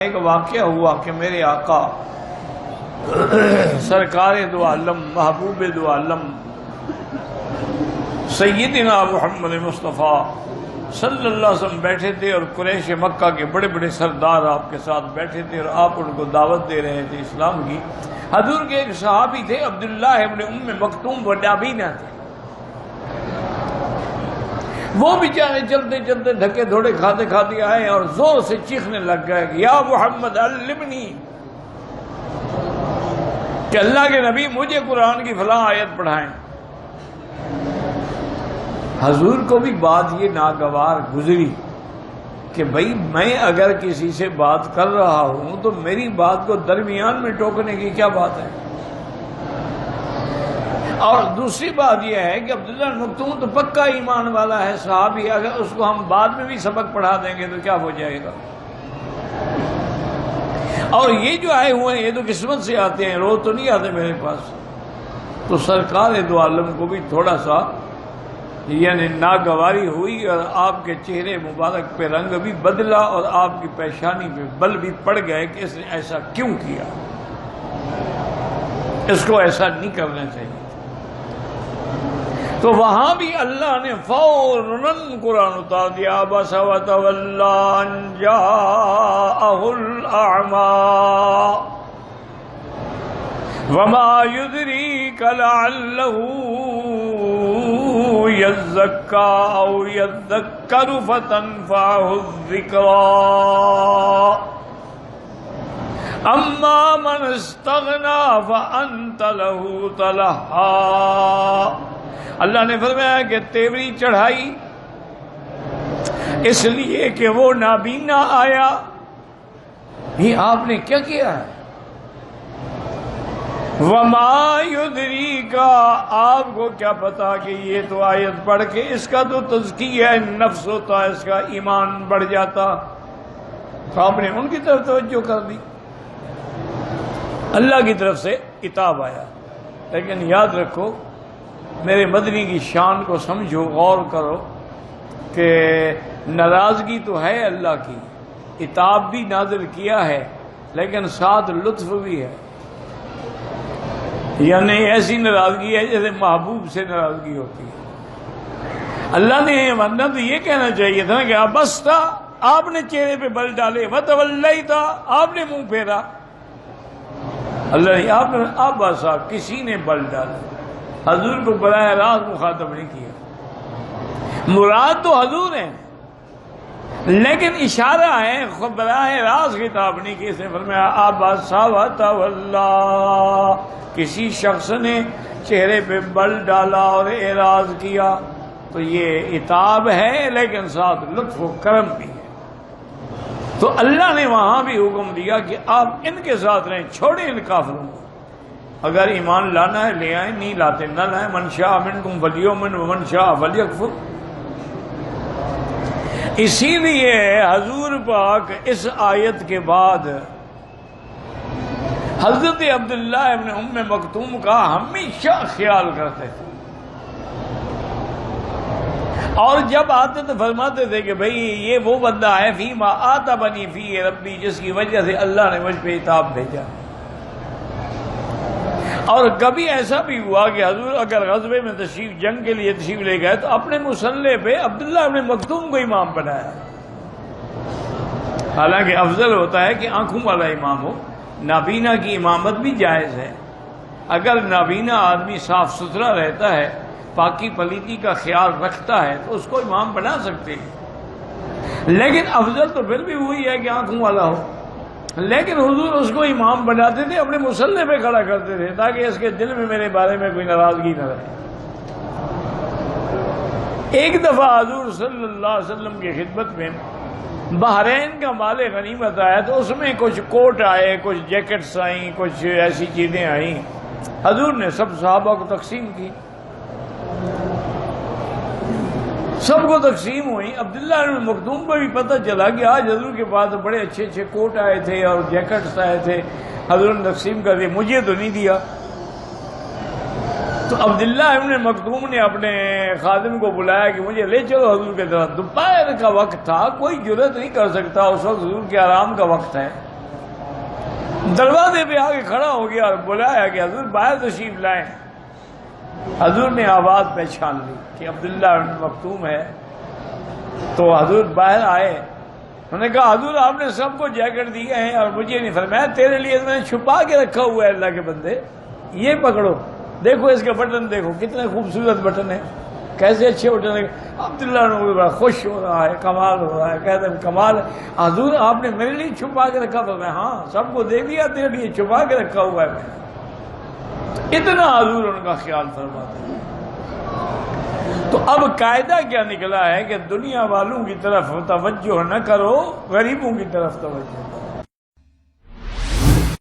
ایک واقعہ ہوا کہ میرے آقا سرکار دو عالم محبوب دو عالم سیدنا محمد مصطفیٰ صلی اللہ علیہ وسلم بیٹھے تھے اور قریش مکہ کے بڑے بڑے سردار آپ کے ساتھ بیٹھے تھے اور آپ ان کو دعوت دے رہے تھے اسلام کی۔ حضور کے ایک صحابی تھے عبداللہ ابن ام مکتوم، وہ نابینا تھے۔ وہ بیچارے چلتے چلتے دھکے دھوڑے کھاتے کھاتے آئے اور زور سے چیخنے لگ گئے کہ یا محمد علمنی، کہ اللہ کے نبی مجھے قرآن کی فلاں آیت پڑھائیں۔ حضور کو بھی بات یہ ناگوار گزری کہ بھئی میں اگر کسی سے بات کر رہا ہوں تو میری بات کو درمیان میں ٹوکنے کی کیا بات ہے؟ اور دوسری بات یہ ہے کہ عبداللہ مکتوم تو پکا ایمان والا ہے صحابی، اگر اس کو ہم بعد میں بھی سبق پڑھا دیں گے تو کیا ہو جائے گا؟ اور یہ جو آئے ہوئے ہیں یہ تو قسمت سے آتے ہیں، روز تو نہیں آتے میرے پاس۔ تو سرکار دو عالم کو بھی تھوڑا سا یعنی ناگواری ہوئی اور آپ کے چہرے مبارک پہ رنگ بھی بدلا اور آپ کی پیشانی پہ بل بھی پڑ گئے کہ اس نے ایسا کیوں کیا، اس کو ایسا نہیں کرنا چاہیے۔ تو وہاں بھی اللہ نے فوراً قرآن اتار دیا، بس وتولی ان جاءہ الاعمی وما يدریک لعلہ یزکی او یذکر فتنفعہ الذکریٰ اما من استغنی فانت لہ تلہی۔ اللہ نے فرمایا کہ تیوری چڑھائی اس لیے کہ وہ نابینا آیا۔ یہ آپ نے کیا کیا ہے؟ وما یدریکا، آپ کو کیا پتا کہ یہ تو آیت پڑھ کے اس کا تو تزکیہ نفس ہوتا، اس کا ایمان بڑھ جاتا۔ تو آپ نے ان کی طرف توجہ کر دی، اللہ کی طرف سے عتاب آیا۔ لیکن یاد رکھو، میرے مدنی کی شان کو سمجھو، غور کرو کہ ناراضگی تو ہے اللہ کی، عتاب بھی نازل کیا ہے لیکن ساتھ لطف بھی ہے، یعنی ایسی ناراضگی ہے جیسے محبوب سے ناراضگی ہوتی ہے۔ اللہ نے ورنہ تو یہ کہنا چاہیے تھا کہ بس تھا، آپ نے چہرے پہ بل ڈالے، وتولیتا، آپ نے منہ پھیرا۔ اللہ نے آپ بس کسی نے بل ڈالا، حضور کو براہ راست مخاطب نہیں کیا۔ مراد تو حضور ہیں لیکن اشارہ ہے، براہ راست خطاب نہیں کیا۔ اس نے فرمایا عبس وتولی، کسی شخص نے چہرے پہ بل ڈالا اور اعراض کیا، تو یہ عتاب ہے لیکن ساتھ لطف و کرم بھی ہے۔ تو اللہ نے وہاں بھی حکم دیا کہ آپ ان کے ساتھ رہیں، چھوڑیں ان کافروں کو، اگر ایمان لانا ہے لے آئیں، نہیں لاتے نہ لائیں۔ من شاء منکم فلیؤمن ومن شاء فلیکفر۔ اسی لیے حضور پاک اس آیت کے بعد حضرت عبداللہ ابن ام مکتوم کا ہمیشہ خیال کرتے تھے، اور جب آتے تو فرماتے تھے کہ بھئی یہ وہ بندہ ہے فیما آتبنی فی ربی، جس کی وجہ سے اللہ نے مجھ پہ عتاب بھیجا۔ اور کبھی ایسا بھی ہوا کہ حضور اگر غزوے میں جنگ کے لیے تشریف لے گئے تو اپنے مسلح پہ عبداللہ ابن مکتوم کو امام بنایا، حالانکہ افضل ہوتا ہے کہ آنکھوں والا امام ہو۔ نابینا کی امامت بھی جائز ہے، اگر نابینا آدمی صاف ستھرا رہتا ہے، پاکی پلیتی کا خیال رکھتا ہے تو اس کو امام بنا سکتے ہیں، لیکن افضل تو پھر بھی وہی ہے کہ آنکھوں والا ہو۔ لیکن حضور اس کو امام بناتے تھے، اپنے مسلح پہ کھڑا کرتے تھے تاکہ اس کے دل میں میرے بارے میں کوئی ناراضگی نہ رہے۔ ایک دفعہ حضور صلی اللہ علیہ وسلم کی خدمت میں بحرین کا مال غنیمت آیا، تو اس میں کچھ کوٹ آئے، کچھ جیکٹس آئیں، کچھ ایسی چیزیں آئیں۔ حضور نے سب صحابہ کو تقسیم کی، سب کو تقسیم ہوئی۔ عبداللہ بن مکتوم کو بھی پتہ چلا کہ آج حضور کے پاس بڑے اچھے اچھے کوٹ آئے تھے اور جیکٹس آئے تھے، حضور نے تقسیم کر دی، مجھے تو نہیں دیا۔ تو عبداللہ ابن مکتوم نے اپنے خادم کو بلایا کہ مجھے لے چلو حضور کے طرف. دوپہر کا وقت تھا, کوئی جرت نہیں کر سکتا, اس وقت حضور کے آرام کا وقت ہے. دروازے پہ آ کے کھڑا ہو گیا اور بلایا کہ حضور باہر تشریف لائیں. حضور نے آواز پہچان لی کہ عبداللہ ابن مکتوم ہے. تو حضور باہر آئے. انہوں نے کہا حضور آپ نے سب کو جیکٹ دیے ہیں اور مجھے نہیں فرمایا. تیرے لیے میں نے چھپا کے رکھا ہوا ہے اللہ کے بندے, یہ پکڑو, دیکھو اس کے بٹن, دیکھو کتنے خوبصورت بٹن ہیں, کیسے اچھے بٹن ہیں. عبداللہ نے بڑا خوش ہو رہا ہے, کمال ہو رہا ہے, کہتے ہیں کمال ہے حضور آپ نے میرے لیے چھپا کے رکھا. میں ہاں سب کو دے دیا, تیرے لیے چھپا کے رکھا ہوا ہے میں. اتنا حضور ان کا خیال فرماتے ہیں. تو اب قاعدہ کیا نکلا ہے کہ دنیا والوں کی طرف توجہ نہ کرو, غریبوں کی طرف توجہ کرو.